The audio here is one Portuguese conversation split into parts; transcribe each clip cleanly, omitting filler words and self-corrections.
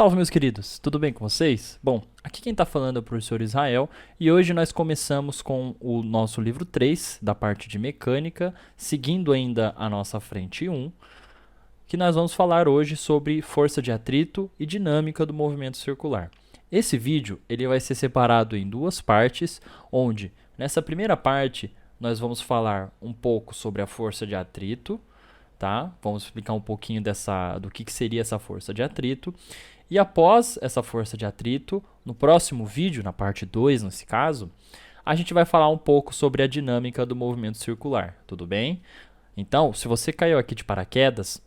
Salve, meus queridos, tudo bem com vocês? Bom, aqui quem está falando é o professor Israel e hoje nós começamos com o nosso livro 3 da parte de mecânica, seguindo ainda a nossa frente 1, que nós vamos falar hoje sobre força de atrito e dinâmica do movimento circular. Esse vídeo ele vai ser separado em duas partes, onde nessa primeira parte nós vamos falar um pouco sobre a força de atrito, tá? Vamos explicar um pouquinho do que seria essa força de atrito. E após essa força de atrito, no próximo vídeo, na parte 2 nesse caso, a gente vai falar um pouco sobre a dinâmica do movimento circular, tudo bem? Então, se você caiu aqui de paraquedas,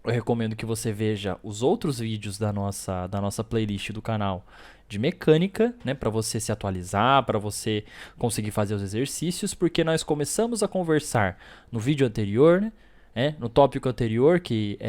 eu recomendo que você veja os outros vídeos da nossa playlist do canal de mecânica, né, para você se atualizar, para você conseguir fazer os exercícios, porque nós começamos a conversar no vídeo anterior, né, no tópico anterior, que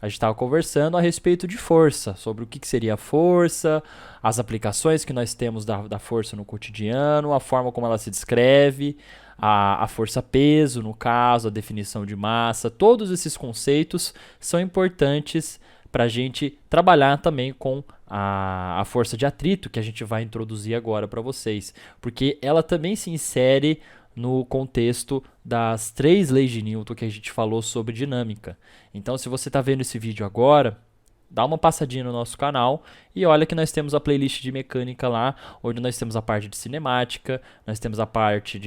a gente estava conversando a respeito de força, sobre o que seria a força, as aplicações que nós temos da força no cotidiano, a forma como ela se descreve, a força-peso, no caso, a definição de massa. Todos esses conceitos são importantes para a gente trabalhar também com a força de atrito, que a gente vai introduzir agora para vocês, porque ela também se insere no contexto das 3 leis de Newton que a gente falou sobre dinâmica. Então, se você está vendo esse vídeo agora, dá uma passadinha no nosso canal e olha que nós temos a playlist de mecânica lá, onde nós temos a parte de cinemática, nós temos a parte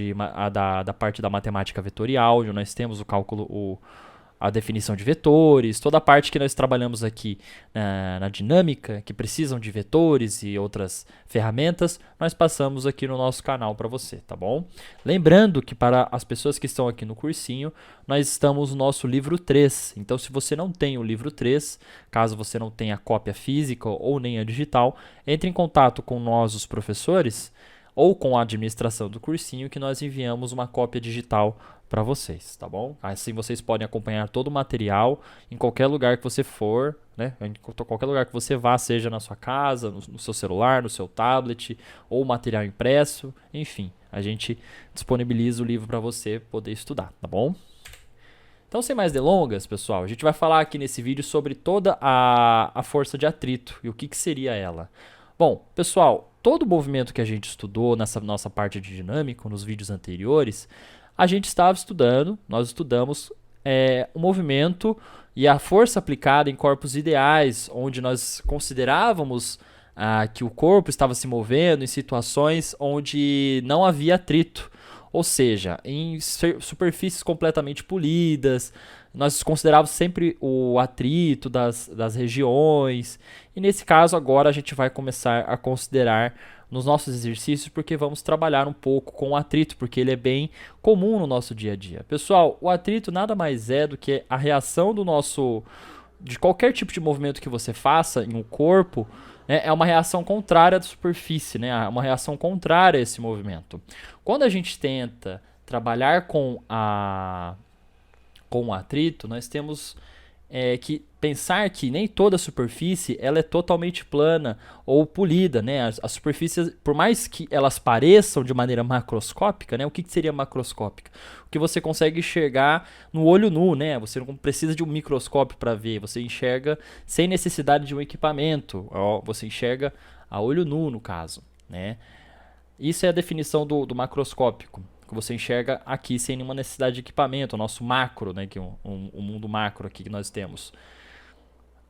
da parte da matemática vetorial, onde nós temos o cálculo, a definição de vetores, toda a parte que nós trabalhamos aqui na dinâmica, que precisam de vetores e outras ferramentas, nós passamos aqui no nosso canal para você, tá bom? Lembrando que para as pessoas que estão aqui no cursinho, nós estamos no nosso livro 3. Então, se você não tem o livro 3, caso você não tenha a cópia física ou nem a digital, entre em contato com nós, os professores, ou com a administração do cursinho, que nós enviamos uma cópia digital para vocês, tá bom? Assim vocês podem acompanhar todo o material em qualquer lugar que você for, né? Em qualquer lugar que você vá, seja na sua casa, no seu celular, no seu tablet, ou material impresso, enfim, a gente disponibiliza o livro para você poder estudar, tá bom? Então, sem mais delongas, pessoal, a gente vai falar aqui nesse vídeo sobre toda a força de atrito e o que seria ela. Bom, pessoal, todo o movimento que a gente estudou nessa nossa parte de dinâmica, nos vídeos anteriores, a gente estava estudando, nós estudamos o movimento e a força aplicada em corpos ideais, onde nós considerávamos que o corpo estava se movendo em situações onde não havia atrito, ou seja, em superfícies completamente polidas. Nós considerávamos sempre o atrito das regiões, e nesse caso agora a gente vai começar a considerar nos nossos exercícios, porque vamos trabalhar um pouco com o atrito, porque ele é bem comum no nosso dia a dia. Pessoal, o atrito nada mais é do que a reação de qualquer tipo de movimento que você faça em um corpo, né, é uma reação contrária da superfície, né, uma reação contrária a esse movimento. Quando a gente tenta trabalhar com o atrito, nós temos que pensar que nem toda a superfície ela é totalmente plana ou polida, né? As superfícies, por mais que elas pareçam de maneira macroscópica, né? O que seria macroscópica? O que você consegue enxergar no olho nu, né? Você não precisa de um microscópio para ver, você enxerga sem necessidade de um equipamento, você enxerga a olho nu no caso, né? Isso é a definição do macroscópico, que você enxerga aqui sem nenhuma necessidade de equipamento, o nosso macro, né, que é o mundo macro aqui que nós temos.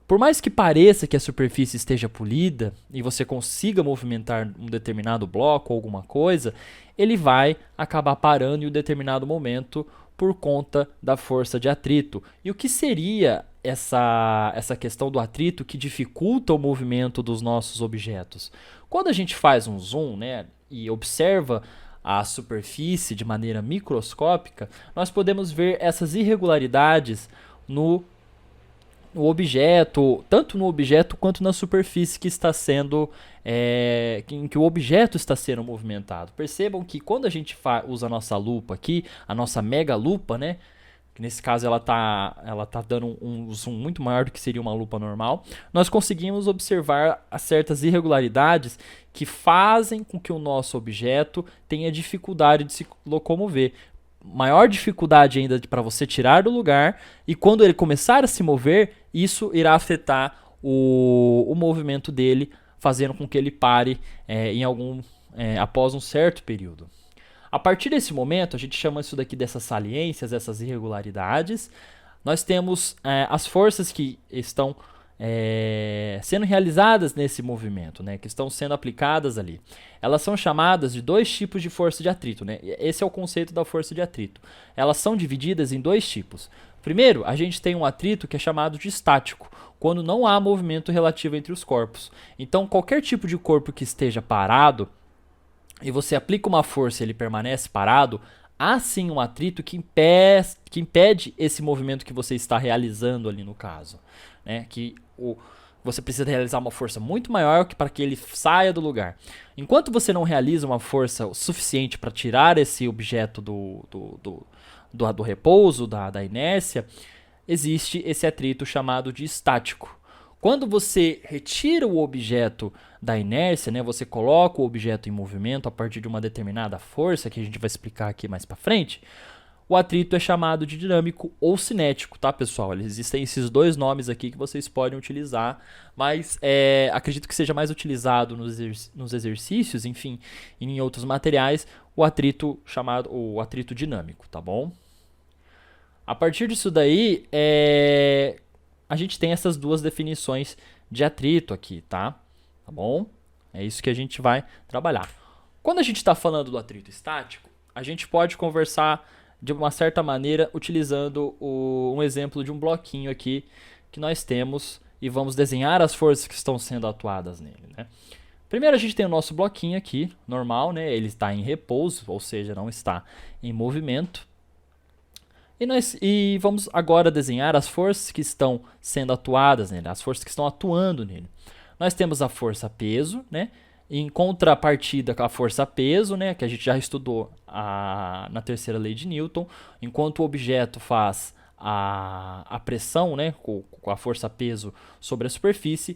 Por mais que pareça que a superfície esteja polida e você consiga movimentar um determinado bloco ou alguma coisa, ele vai acabar parando em um determinado momento por conta da força de atrito. E o que seria essa questão do atrito que dificulta o movimento dos nossos objetos? Quando a gente faz um zoom, né, e observa a superfície de maneira microscópica, nós podemos ver essas irregularidades no objeto, tanto no objeto quanto na superfície que está sendo, em que o objeto está sendo movimentado. Percebam que quando a gente usa a nossa lupa aqui, a nossa mega lupa, né? Que nesse caso ela tá dando um zoom muito maior do que seria uma lupa normal, nós conseguimos observar certas irregularidades que fazem com que o nosso objeto tenha dificuldade de se locomover. Maior dificuldade ainda para você tirar do lugar, e quando ele começar a se mover, isso irá afetar o movimento dele, fazendo com que ele pare após um certo período. A partir desse momento, a gente chama isso daqui dessas saliências, essas irregularidades. Nós temos as forças que estão sendo realizadas nesse movimento, né, que estão sendo aplicadas ali. Elas são chamadas de dois tipos de força de atrito, né? Esse é o conceito da força de atrito. Elas são divididas em dois tipos. Primeiro, a gente tem um atrito que é chamado de estático, quando não há movimento relativo entre os corpos. Então, qualquer tipo de corpo que esteja parado e você aplica uma força e ele permanece parado, há sim um atrito que impede esse movimento que você está realizando ali no caso, né? Você precisa realizar uma força muito maior para que ele saia do lugar. Enquanto você não realiza uma força suficiente para tirar esse objeto do repouso, da inércia, existe esse atrito chamado de estático. Quando você retira o objeto da inércia, né, você coloca o objeto em movimento a partir de uma determinada força, que a gente vai explicar aqui mais para frente, o atrito é chamado de dinâmico ou cinético, tá, pessoal? Existem esses dois nomes aqui que vocês podem utilizar, mas acredito que seja mais utilizado nos exercícios, enfim, em outros materiais, o atrito dinâmico, tá bom? A partir disso daí, a gente tem essas duas definições de atrito aqui, tá? Tá bom? É isso que a gente vai trabalhar. Quando a gente está falando do atrito estático, a gente pode conversar de uma certa maneira utilizando um exemplo de um bloquinho aqui que nós temos e vamos desenhar as forças que estão sendo atuadas nele, né? Primeiro a gente tem o nosso bloquinho aqui, normal, né? Ele está em repouso, ou seja, não está em movimento. E vamos agora desenhar as forças que estão sendo atuadas nele, as forças que estão atuando nele. Nós temos a força peso, né? Em contrapartida com a força peso, né? Que a gente já estudou na terceira lei de Newton. Enquanto o objeto faz a pressão, né, com a força peso sobre a superfície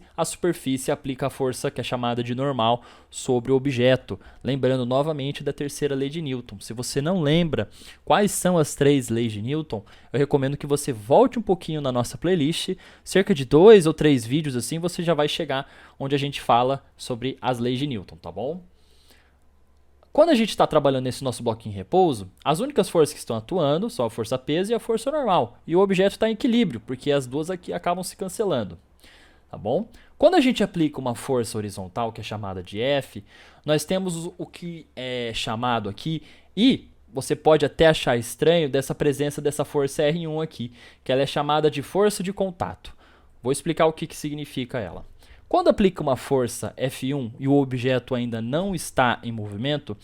aplica a força que é chamada de normal sobre o objeto. Lembrando novamente da terceira lei de Newton. Se você não lembra quais são as três leis de Newton, eu recomendo que você volte um pouquinho na nossa playlist, cerca de 2 ou 3 vídeos assim, você já vai chegar onde a gente fala sobre as leis de Newton, tá bom? Quando a gente está trabalhando nesse nosso bloquinho em repouso, as únicas forças que estão atuando são a força peso e a força normal. E o objeto está em equilíbrio, porque as duas aqui acabam se cancelando. Tá bom? Quando a gente aplica uma força horizontal, que é chamada de F, nós temos o que é chamado aqui, e você pode até achar estranho dessa presença dessa força R1 aqui, que ela é chamada de força de contato. Vou explicar o que significa ela. Quando aplica uma força F1 e o objeto ainda não está em movimento,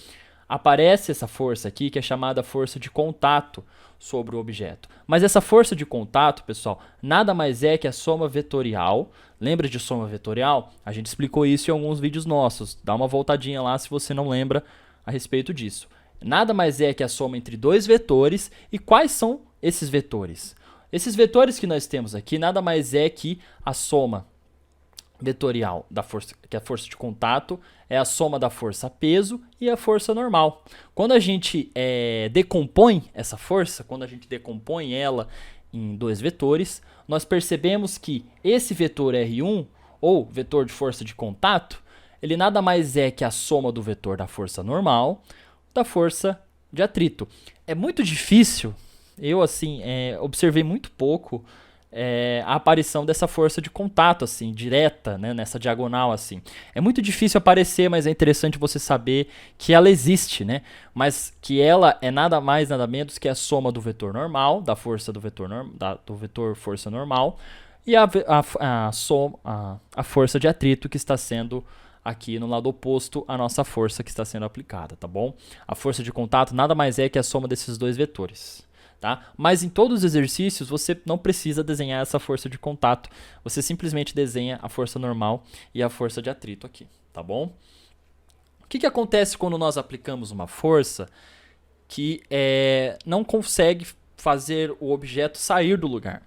aparece essa força aqui que é chamada força de contato sobre o objeto. Mas essa força de contato, pessoal, nada mais é que a soma vetorial. Lembra de soma vetorial? A gente explicou isso em alguns vídeos nossos. Dá uma voltadinha lá se você não lembra a respeito disso. Nada mais é que a soma entre dois vetores. E quais são esses vetores? Esses vetores que nós temos aqui nada mais é que a soma vetorial da força, que é a força de contato, é a soma da força peso e a força normal. Quando a gente decompõe essa força, quando a gente decompõe ela em dois vetores, nós percebemos que esse vetor R1, ou vetor de força de contato, ele nada mais é que a soma do vetor da força normal da força de atrito. É muito difícil, eu assim, observei muito pouco a aparição dessa força de contato, assim, direta, né, nessa diagonal, assim. É muito difícil aparecer, mas é interessante você saber que ela existe, né? Mas que ela é nada mais, nada menos que a soma do vetor normal, da força do vetor força normal, e a força de atrito que está sendo aqui no lado oposto à nossa força que está sendo aplicada, tá bom? A força de contato nada mais é que a soma desses dois vetores. Tá? Mas em todos os exercícios você não precisa desenhar essa força de contato, você simplesmente desenha a força normal e a força de atrito aqui, tá bom? O que acontece quando nós aplicamos uma força que não consegue fazer o objeto sair do lugar,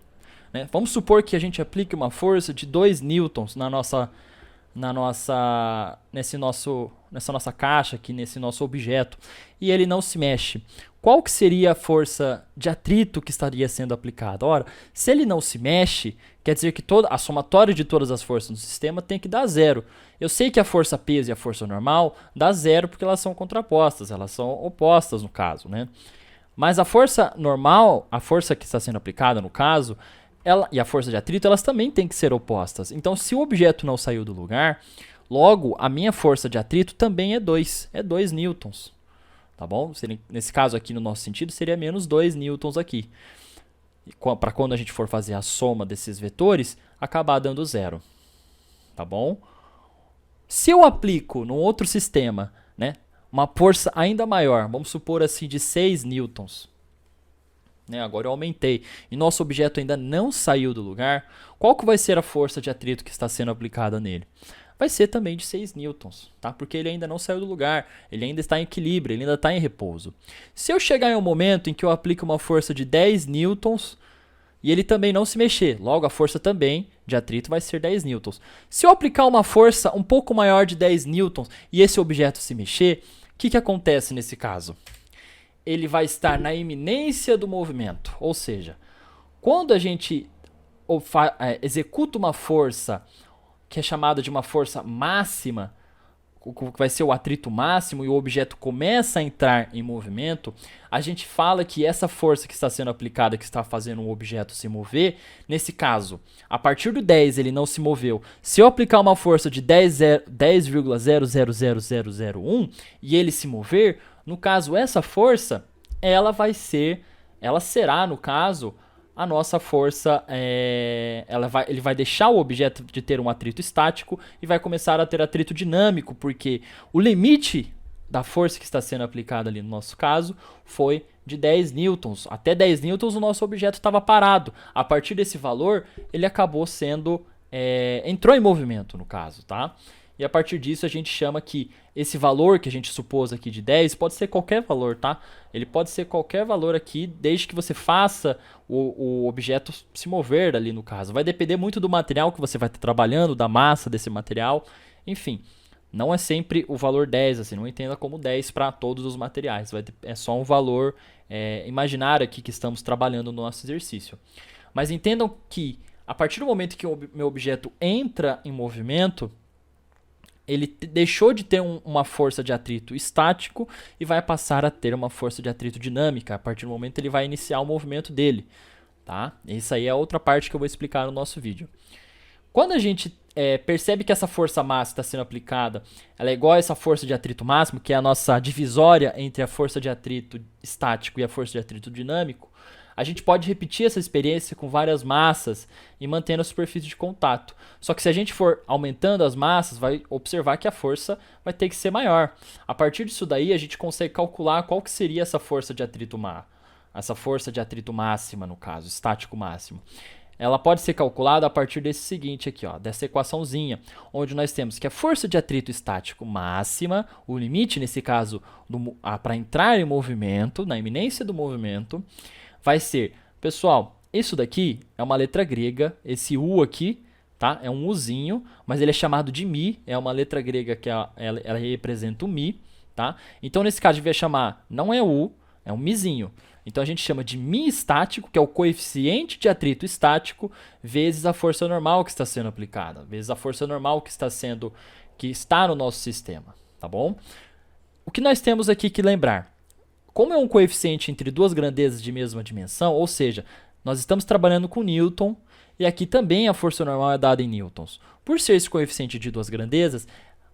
né? Vamos supor que a gente aplique uma força de 2 newtons nessa nossa caixa aqui, nesse nosso objeto, e ele não se mexe. qual que seria a força de atrito que estaria sendo aplicada? Ora, se ele não se mexe, quer dizer que toda a somatória de todas as forças no sistema tem que dar zero. Eu sei que a força peso e a força normal dá zero porque elas são contrapostas, elas são opostas no caso, né? Mas a força normal, a força que está sendo aplicada no caso, ela e a força de atrito, elas também têm que ser opostas. Então, se o objeto não saiu do lugar, logo a minha força de atrito também é 2 newtons. Tá bom? Nesse caso aqui, no nosso sentido, seria menos 2 newtons aqui. Para quando a gente for fazer a soma desses vetores, acabar dando zero. Tá bom? Se eu aplico num outro sistema, né, uma força ainda maior, vamos supor assim de 6 newtons, né, agora eu aumentei, e nosso objeto ainda não saiu do lugar, qual que vai ser a força de atrito que está sendo aplicada nele? Vai ser também de 6 newtons, tá? Porque ele ainda não saiu do lugar, ele ainda está em equilíbrio, ele ainda está em repouso. Se eu chegar em um momento em que eu aplico uma força de 10 newtons e ele também não se mexer, logo a força também de atrito vai ser 10 newtons. Se eu aplicar uma força um pouco maior de 10 newtons e esse objeto se mexer, o que acontece nesse caso? Ele vai estar na iminência do movimento, ou seja, quando a gente executa uma força que é chamada de uma força máxima, que vai ser o atrito máximo, e o objeto começa a entrar em movimento, a gente fala que essa força que está sendo aplicada, que está fazendo o objeto se mover, nesse caso, a partir do 10 ele não se moveu. Se eu aplicar uma força de 10,000001 e ele se mover, no caso, essa força, ela será, no caso, a nossa força, ele vai deixar o objeto de ter um atrito estático e vai começar a ter atrito dinâmico, porque o limite da força que está sendo aplicada ali no nosso caso foi de 10 newtons. Até 10 newtons o nosso objeto estava parado. A partir desse valor, ele acabou sendo, entrou em movimento no caso, tá? E a partir disso a gente chama que esse valor que a gente supôs aqui de 10 pode ser qualquer valor, tá? Ele pode ser qualquer valor aqui, desde que você faça o objeto se mover ali no caso. Vai depender muito do material que você vai estar trabalhando, da massa desse material. Enfim, não é sempre o valor 10, assim, não entenda como 10 para todos os materiais. É só um valor imaginário aqui que estamos trabalhando no nosso exercício. Mas entendam que a partir do momento que o meu objeto entra em movimento, ele deixou de ter uma força de atrito estático e vai passar a ter uma força de atrito dinâmica. A partir do momento ele vai iniciar o movimento dele, tá? Isso aí é outra parte que eu vou explicar no nosso vídeo. Quando a gente percebe que essa força máxima está sendo aplicada, ela é igual a essa força de atrito máximo, que é a nossa divisória entre a força de atrito estático e a força de atrito dinâmico, a gente pode repetir essa experiência com várias massas e mantendo a superfície de contato. Só que se a gente for aumentando as massas, vai observar que a força vai ter que ser maior. A partir disso daí, a gente consegue calcular qual que seria essa força de atrito máxima, no caso, estático máximo. Ela pode ser calculada a partir desse seguinte aqui, ó, dessa equaçãozinha, onde nós temos que a força de atrito estático máxima, o limite nesse caso para entrar em movimento, na iminência do movimento, vai ser, pessoal, isso daqui é uma letra grega, esse U aqui, tá? É um Uzinho, mas ele é chamado de Mi, é uma letra grega que ela representa o Mi, tá? Então, nesse caso, a gente vai chamar, não é U, é um Mizinho. Então, a gente chama de Mi estático, que é o coeficiente de atrito estático, vezes a força normal que está sendo aplicada, vezes a força normal que está no nosso sistema, tá bom? O que nós temos aqui que lembrar? Como é um coeficiente entre duas grandezas de mesma dimensão, ou seja, nós estamos trabalhando com Newton e aqui também a força normal é dada em newtons. Por ser esse coeficiente de duas grandezas,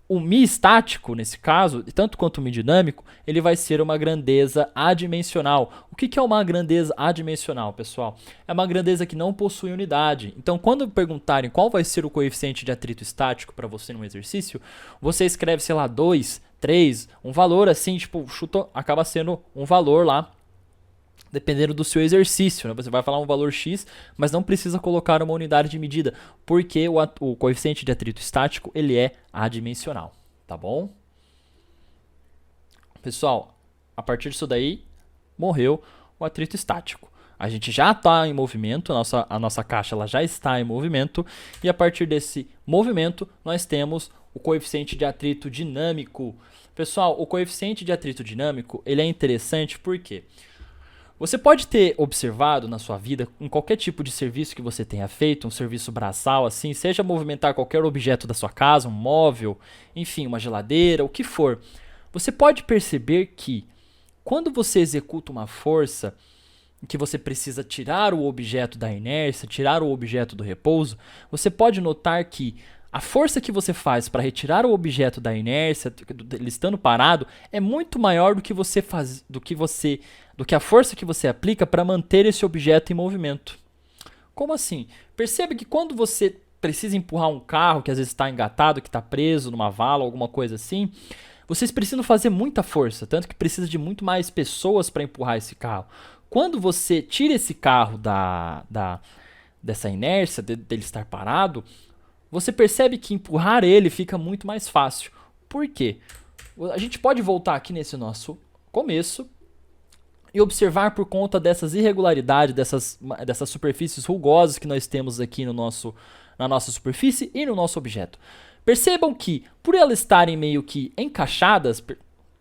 o Mi estático, nesse caso, tanto quanto o Mi dinâmico, ele vai ser uma grandeza adimensional. O que é uma grandeza adimensional, pessoal? É uma grandeza que não possui unidade. Então, quando perguntarem qual vai ser o coeficiente de atrito estático para você no exercício, você escreve, sei lá, 2, 3, um valor assim, tipo, acaba sendo um valor lá, dependendo do seu exercício, né? Você vai falar um valor X, mas não precisa colocar uma unidade de medida, porque o coeficiente de atrito estático, ele é adimensional, tá bom? Pessoal, a partir disso daí, morreu o atrito estático. A gente já está em movimento, a nossa caixa ela já está em movimento, e a partir desse movimento, nós temos o coeficiente de atrito dinâmico. Pessoal, o coeficiente de atrito dinâmico, ele é interessante porque você pode ter observado na sua vida, em qualquer tipo de serviço que você tenha feito, um serviço braçal assim, seja movimentar qualquer objeto da sua casa, um móvel, enfim, uma geladeira, o que for, você pode perceber que quando você executa uma força em que você precisa tirar o objeto da inércia, tirar o objeto do repouso, você pode notar que a força que você faz para retirar o objeto da inércia, ele estando parado, é muito maior do que a força que você aplica para manter esse objeto em movimento. Como assim? Percebe que quando você precisa empurrar um carro que às vezes está engatado, que está preso numa vala, alguma coisa assim, vocês precisam fazer muita força, tanto que precisa de muito mais pessoas para empurrar esse carro. Quando você tira esse carro dessa inércia, dele estar parado, você percebe que empurrar ele fica muito mais fácil. Por quê? A gente pode voltar aqui nesse nosso começo e observar por conta dessas irregularidades, dessas superfícies rugosas que nós temos aqui na nossa superfície e no nosso objeto. Percebam que, por elas estarem meio que encaixadas,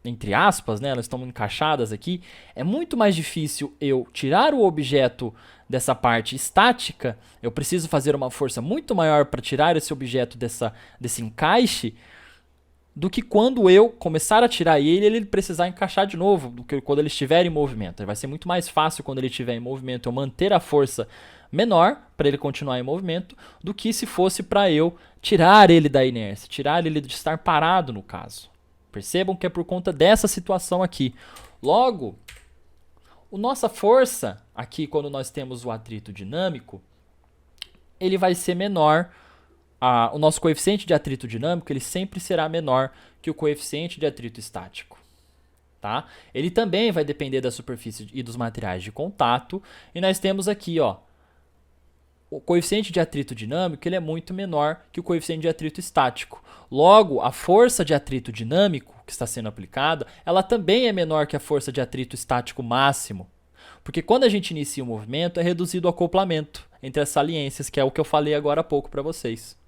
entre aspas, né, elas estão encaixadas aqui, é muito mais difícil eu tirar o objeto dessa parte estática, eu preciso fazer uma força muito maior para tirar esse objeto desse encaixe, do que quando eu começar a tirar ele precisar encaixar de novo, do que quando ele estiver em movimento. Vai ser muito mais fácil quando ele estiver em movimento eu manter a força menor para ele continuar em movimento, do que se fosse para eu tirar ele da inércia, tirar ele de estar parado no caso. Percebam que é por conta dessa situação aqui. Logo, a nossa força, aqui quando nós temos o atrito dinâmico, ele vai ser menor. O nosso coeficiente de atrito dinâmico ele sempre será menor que o coeficiente de atrito estático. Tá? Ele também vai depender da superfície e dos materiais de contato. E nós temos aqui, ó, o coeficiente de atrito dinâmico ele é muito menor que o coeficiente de atrito estático. Logo, a força de atrito dinâmico que está sendo aplicada, ela também é menor que a força de atrito estático máximo. Porque quando a gente inicia o movimento, é reduzido o acoplamento entre as saliências, que é o que eu falei agora há pouco para vocês.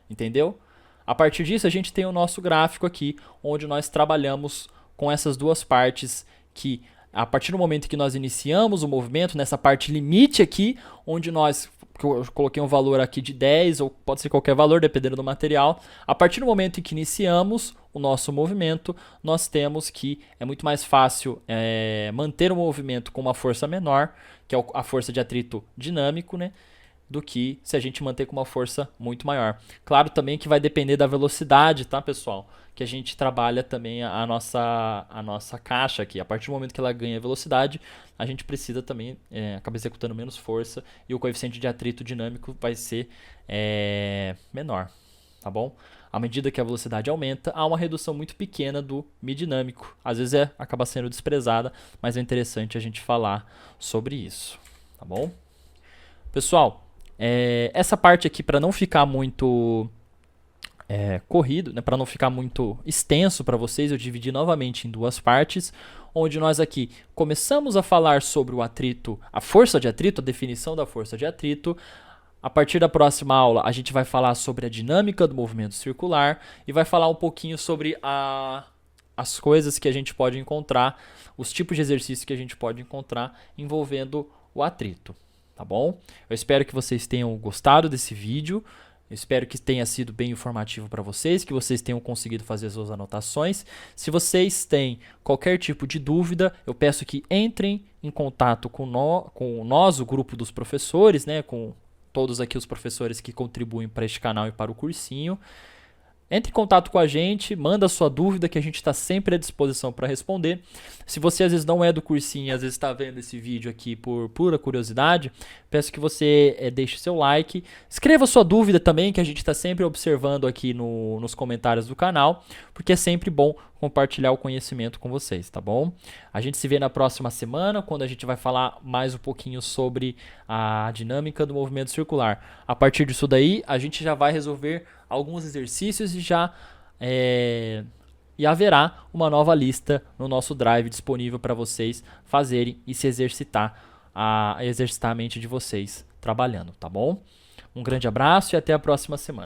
Entendeu? A partir disso, a gente tem o nosso gráfico aqui, onde nós trabalhamos com essas duas partes que, a partir do momento que nós iniciamos o movimento, nessa parte limite aqui, onde eu coloquei um valor aqui de 10, ou pode ser qualquer valor, dependendo do material. A partir do momento em que iniciamos o nosso movimento, nós temos que é muito mais fácil manter o movimento com uma força menor, que é a força de atrito dinâmico, né? Do que se a gente manter com uma força muito maior. Claro também que vai depender da velocidade, tá, pessoal? Que a gente trabalha também a nossa caixa aqui. A partir do momento que ela ganha velocidade, a gente precisa também acabar executando menos força e o coeficiente de atrito dinâmico vai ser menor, tá bom? À medida que a velocidade aumenta, há uma redução muito pequena do Mi dinâmico. Às vezes acaba sendo desprezada, mas é interessante a gente falar sobre isso, tá bom? Pessoal, essa parte aqui, para não ficar muito corrido, né, para não ficar muito extenso para vocês, eu dividi novamente em duas partes, onde nós aqui começamos a falar sobre o atrito, a força de atrito, a definição da força de atrito. A partir da próxima aula, a gente vai falar sobre a dinâmica do movimento circular e vai falar um pouquinho sobre as coisas que a gente pode encontrar, os tipos de exercícios que a gente pode encontrar envolvendo o atrito. Tá bom? Eu espero que vocês tenham gostado desse vídeo. Eu espero que tenha sido bem informativo para vocês, que vocês tenham conseguido fazer as suas anotações. Se vocês têm qualquer tipo de dúvida, eu peço que entrem em contato com nós, o grupo dos professores, né? Com todos aqui os professores que contribuem para este canal e para o cursinho. Entre em contato com a gente, manda a sua dúvida que a gente está sempre à disposição para responder. Se você às vezes não é do cursinho e às vezes está vendo esse vídeo aqui por pura curiosidade, peço que você deixe seu like. Escreva sua dúvida também, que a gente está sempre observando aqui nos comentários do canal, porque é sempre bom compartilhar o conhecimento com vocês, tá bom? A gente se vê na próxima semana, quando a gente vai falar mais um pouquinho sobre a dinâmica do movimento circular. A partir disso daí, a gente já vai resolver alguns exercícios e haverá uma nova lista no nosso Drive disponível para vocês fazerem e se exercitar, a exercitar a mente de vocês trabalhando, tá bom? Um grande abraço e até a próxima semana.